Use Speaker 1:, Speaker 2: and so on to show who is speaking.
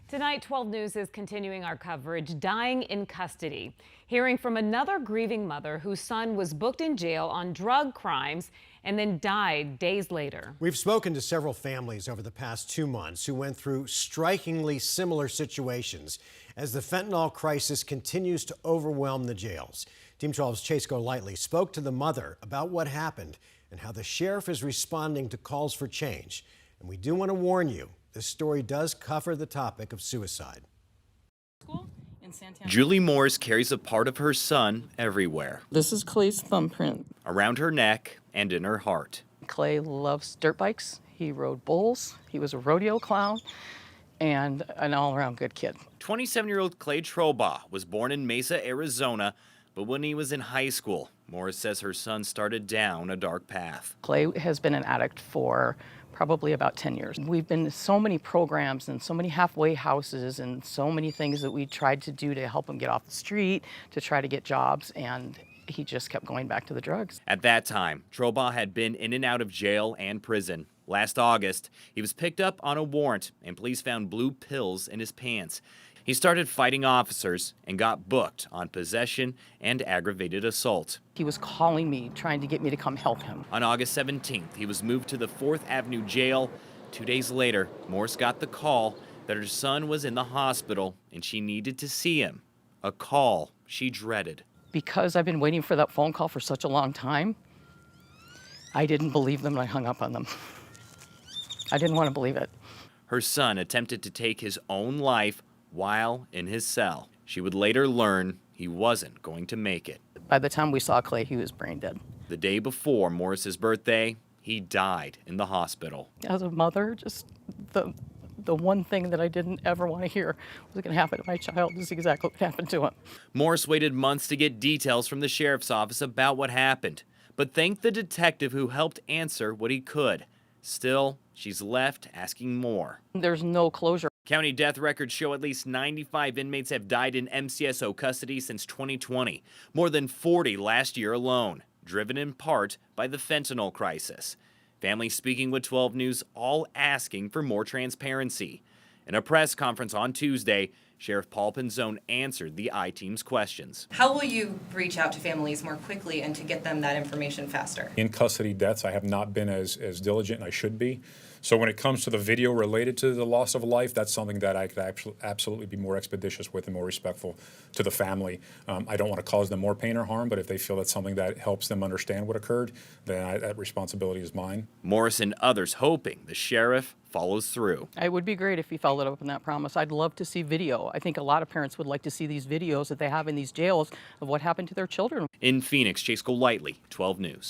Speaker 1: Tonight, 12 News is continuing our coverage, Dying in Custody, hearing from another grieving mother whose son was booked in jail on drug crimes and then died days later.
Speaker 2: We've spoken to several families over the past 2 months who went through strikingly similar situations as the fentanyl crisis continues to overwhelm the jails. Team 12's Chase Golightly spoke to the mother about what happened and how the sheriff is responding to calls for change. And we do want to warn you, this story does cover the topic of suicide.
Speaker 3: Julie Morris carries a part of her son everywhere.
Speaker 4: This is Clay's thumbprint.
Speaker 3: Around her neck and in her heart.
Speaker 4: Clay loves dirt bikes. He rode bulls. He was a rodeo clown and an all-around good kid.
Speaker 3: 27-year-old Clay Trobaugh was born in Mesa, Arizona, but when he was in high school, Morris says her son started down a dark path.
Speaker 4: Clay has been an addict for probably about 10 years. We've been to so many programs and so many halfway houses and so many things that we tried to do to help him get off the street, to try to get jobs, and he just kept going back to the drugs.
Speaker 3: At that time, Trobaugh had been in and out of jail and prison. Last August, he was picked up on a warrant and police found blue pills in his pants. He started fighting officers and got booked on possession and aggravated assault.
Speaker 4: He was calling me, trying to get me to come help him.
Speaker 3: On August 17th, he was moved to the 4th Avenue jail. 2 days later, Morris got the call that her son was in the hospital and she needed to see him. A call she dreaded.
Speaker 4: Because I've been waiting for that phone call for such a long time, I didn't believe them and I hung up on them. I didn't want to believe it.
Speaker 3: Her son attempted to take his own life while in his cell. She would later learn he wasn't going to make it.
Speaker 4: By the time we saw Clay, he was brain dead.
Speaker 3: The day before Morris's birthday, he died in the hospital.
Speaker 4: As a mother, just the one thing that I didn't ever want to hear was going to happen to my child is exactly what happened to him.
Speaker 3: Morris waited months to get details from the sheriff's office about what happened, but thanked the detective who helped answer what he could. Still, she's left asking more.
Speaker 4: There's no closure.
Speaker 3: County death records show at least 95 inmates have died in MCSO custody since 2020, more than 40 last year alone, driven in part by the fentanyl crisis. Families speaking with 12 News all asking for more transparency. In a press conference on Tuesday, Sheriff Paul Pinzone answered the I-Team's questions.
Speaker 5: How will you reach out to families more quickly and to get them that information faster?
Speaker 6: In custody deaths, I have not been as diligent as I should be. So when it comes to the video related to the loss of life, that's something that I could absolutely be more expeditious with and more respectful to the family. I don't want to cause them more pain or harm, but if they feel that's something that helps them understand what occurred, then that responsibility is mine.
Speaker 3: Morris and others hoping the sheriff follows through.
Speaker 4: It would be great if he followed up on that promise. I'd love to see video. I think a lot of parents would like to see these videos that they have in these jails of what happened to their children.
Speaker 3: In Phoenix, Chase Golightly, 12 News.